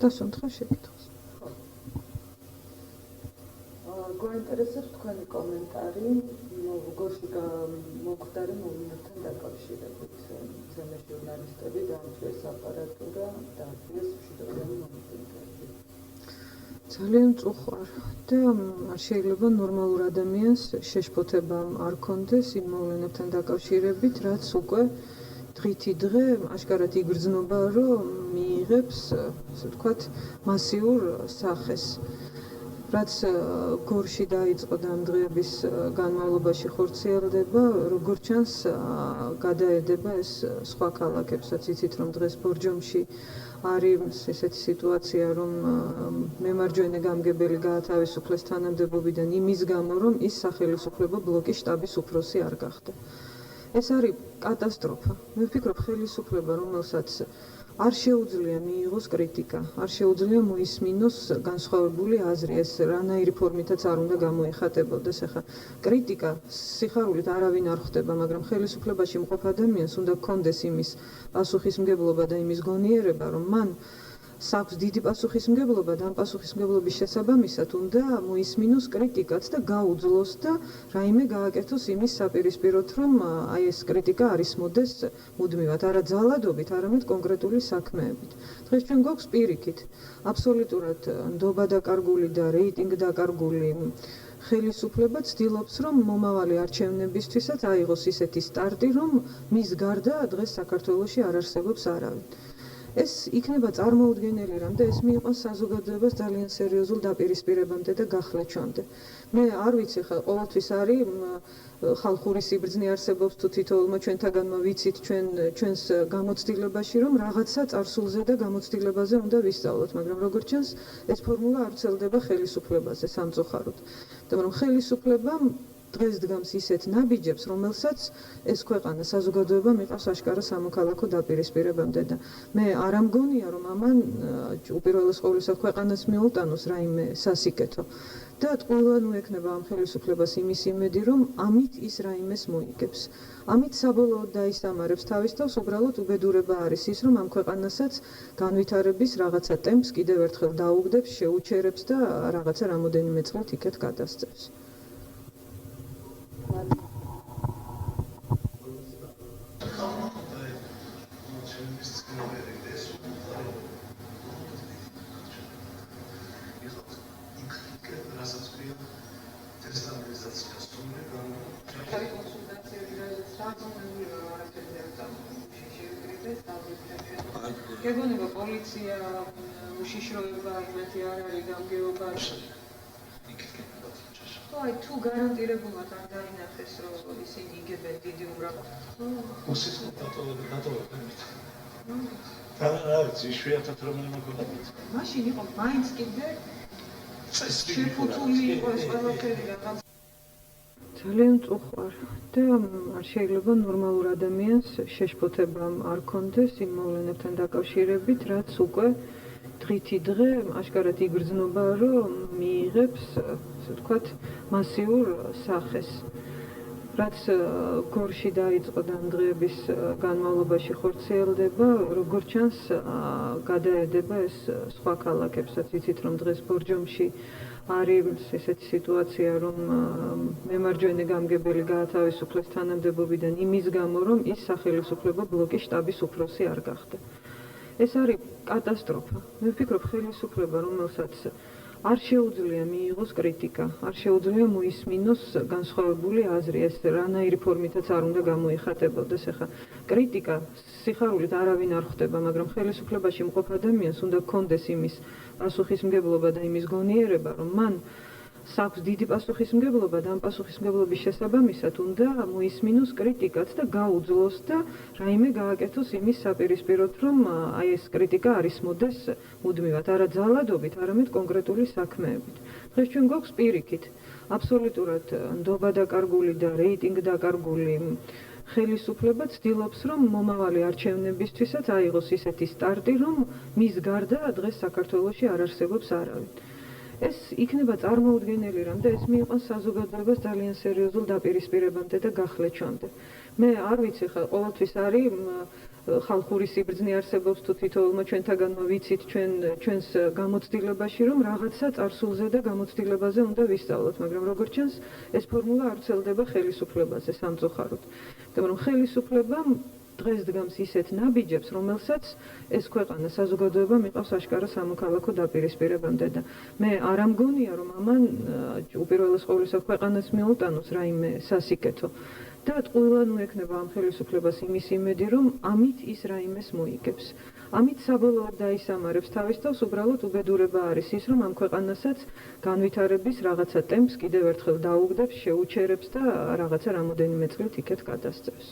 დასუნთხა შეკითხვას. გვაინტერესებს თქვენი კომენტარი როგორ მომხდარი მოვლენებთან დაკავშირებით. ძველი ჟურნალისტები დაამტვირეს აპარატურა და ეს მშვიდობიანი მომენტები. ძალიან მწუხვარ და არ შეიძლება ნორმალურ ადამიანს შეშფოთება არ კონდეს იმ მოვლენებთან დაკავშირებით, რაც უკვე დღითი დღე აშკარად იგრძნობა, რომ მიიღებს, ასე ვთქვათ, მასიურ სახეს. რაც გორში დაიწყო და ამ დღეების განმავლობაში ხორციელდება, როგორც ჩანს, გადაედება ეს სხვა ქალაქებსაც. იცით, რომ დღეს ბორჯომში არის ესეთი სიტუაცია, რომ მემარჯვენე გამგებელი გაათავისუფლეს თანამდებობიდან იმის გამო, რომ ის სახელმწიფო ბლოკის შტაბის უფროსი არ გახდა. ეს არის კატასტროფა. მე ვფიქრობ, ხელისუფლება, რომელსაც არ შეუძლია მიიღოს კრიტიკა, არ შეუძლია მოისმინოს განსხვავებული აზრი, ეს რანაირი ფორმითაც არ უნდა გამოეხატებოდეს. ახლა კრიტიკა სიხარულით არავინ არ ხვდება, მაგრამ ხელისუფლებაში მყოფ ადამიანს უნდა ჰქონდეს იმის პასუხისმგებლობა და იმის გონიერება, რომ მან საქვს დიდი პასუხისმგებლობა და ამ პასუხისმგებლობის შესაბამისად უნდა მოისმინოს კრიტიკაც და გაუძლოს და რაიმე გააკეთოს იმის საპირისპიროდ, რომ აი ეს კრიტიკა არ ისმოდეს მუდმივად, არა ძალადობით, არამედ კონკრეტული საქმეებით. დღეს ჩვენ გვაქვს პირიქით აბსოლუტურად ნდობა დაკარგული და რეიტინგ დაკარგული ხელისუფლება ცდილობს, რომ მომავალი არჩევნებისთვისაც აიღოს ისეთი სტარტი, რომ მის გარდა დღეს საქართველოში არ არსებობს არავინ. ეს იქნება წარმოუდგენელი რამ და ეს მიიყვანს საზოგადოებას ძალიან სერიოზულ დაპირისპირებამდე და გახლეჩვამდე. მე არ ვიცი, ხა ყოველთვის არის ხალხური სიბრძნე არსებობს თუ თითოეულმა ჩვენთაგანმა ვიცით ჩვენს გამოცდილებაში, რომ რაღაცა წარსულზე და გამოცდილებაზე უნდა ვისწავლოთ, მაგრამ როგორც ჩანს, ეს ფორმულა არ ვრცელდება ხელისუფლებაზე სამწუხაროდ. მაგრამ ხელისუფლებამ დღეს დგამს ისეთ ნაბიჯებს, რომელსაც ეს ქვეყანა საზოგადოება მიყავს აშკარა სამოქალაქო დაპირისპირებამდე და მე არ ამგონია, რომ ამან უპირველეს ყოვლისა ქვეყანას მიულტანოს რაიმე სასიკეთო და ყველგან უექნება ამ ხელისუფლებას იმის იმედი, რომ ამით ის რაიმეს მოიგებს. ამით საბოლოოდ დაისამარებს თავის თავს, უბრალოდ უბედურება არის ის, რომ ამ ქვეყანასაც განვითარების რაღაცა ტემპს კიდევ ერთხელ დაუგდებს, შეუჩერებს და რაღაცა რამოდენიმე წლით იქეთ გადასცემს. გეგონება პოლიცია, უშიშროება, იმეთი არ არის გამგეობა. აი თუ გარანტირებულად არ დაინახეს, რომ ისინი იგებენ დიდი უმრავლესობას. რა ვიცი, იშვიათად რომელიმე ქონდათ. მაშინ იყო მაინც კიდე შეფუთული იყო ეს ყველაფერი რაღაც. ძალიან მწუხვარ და არ შეიძლება ნორმალურ ადამიანს შეშფოთება არ კონდეს იმ მოვლენებთან დაკავშირებით, რაც უკვე დღითი დღე აშკარად იგრძნობა, რომ მიიღებს, ასე ვთქვათ, მასიურ სახეს. რაც გორში დაიწყო და ამ დღეების განმავლობაში ხორციელდება, როგორც ჩანს, გადაედება ეს სხვა ქალაქებსაც. იცით, რომ დღეს ბორჯომში არის ესეთი სიტუაცია, რომ მემარჯვენე გამგებელი გაათავისუფლეს თანამდებობიდან იმის გამო, რომ ის სახელმწიფო ბლოკის შტაბის უფროსი არ გახდა. ეს არის კატასტროფა. მე ვფიქრობ, ხელისუფლება, რომელსაც არ შეუძლია მიიღოს კრიტიკა, არ შეუძლია მოისმინოს განსხვავებული აზრი, ეს რანაირი ფორმითაც არ უნდა გამოეხატებოდეს. ახლა კრიტიკა სიხარულით არავინ არ ხვდება, მაგრამ ხელისუფლებაში მყოფ ადამიანს უნდა ჰქონდეს იმის პასუხისმგებლობა და იმის გონიერება, რომ მან საქვს დიდი პასუხისმგებლობა და ამ პასუხისმგებლობის შესაბამისად უნდა მოისმინოს კრიტიკაც და გაუძლოს და რაიმე გააკეთოს იმის საპირისპიროდ, რომ აი ეს კრიტიკა არ ისმოდეს მუდმივად, არა ძალადობით, არამედ კონკრეტული საქმეებით. დღეს ჩვენ გვაქვს პირიქით აბსოლუტურად ნდობა დაკარგული და რეიტინგ დაკარგული ხელისუფლება ცდილობს, რომ მომავალი არჩევნებისთვისაც აიღოს ისეთი სტარტი, რომ მის გარდა დღეს საქართველოში არ არსებობს არავინ. ეს იქნება წარმოუდგენელი რამ და ეს მიიყვანს საზოგადოებას ძალიან სერიოზულ დაპირისპირებამდე და გახლეჩვამდე. მე არ ვიცი, ხა ყოველთვის არის ხალხური სიბრძნე არსებობს თუ თითოეულმა ჩვენთაგანმა ვიცით ჩვენს გამოცდილებაში რომ რაღაცა წარსულზე და გამოცდილებაზე უნდა ვისწავლოთ, მაგრამ როგორც ჩანს ეს ფორმულა არ ვრცელდება ხელისუფლებაზე სამწუხაროდ. იმიტომ რომ ხელისუფლებამ დღეს დგამს ისეთ ნაბიჯებს, რომელსაც ეს ქვეყანა საზოგადოება მიყავს აშკარა სამოქალაქო დაპირისპირებამდე და მე არ ამგონია რომ ამან უპირველეს ყოვლისა ქვეყანას მიუტანოს რაიმე სასიკეთო. და ყველანუ ექნება ამ ხელისუფლებას იმის იმედი, რომ ამით ის რაიმეს მოიგებს. ამით საბოლოოდ დაისამარებს თავის თავს, უბრალოდ უბედურება არის ის, რომ ამ ქვეყანასაც განვითარების რაღაცა ტემპს კიდევ ერთხელ დაუგდებს, შეუჩერებს და რაღაცა რამოდენიმე წლით იქეთ გადასცემს.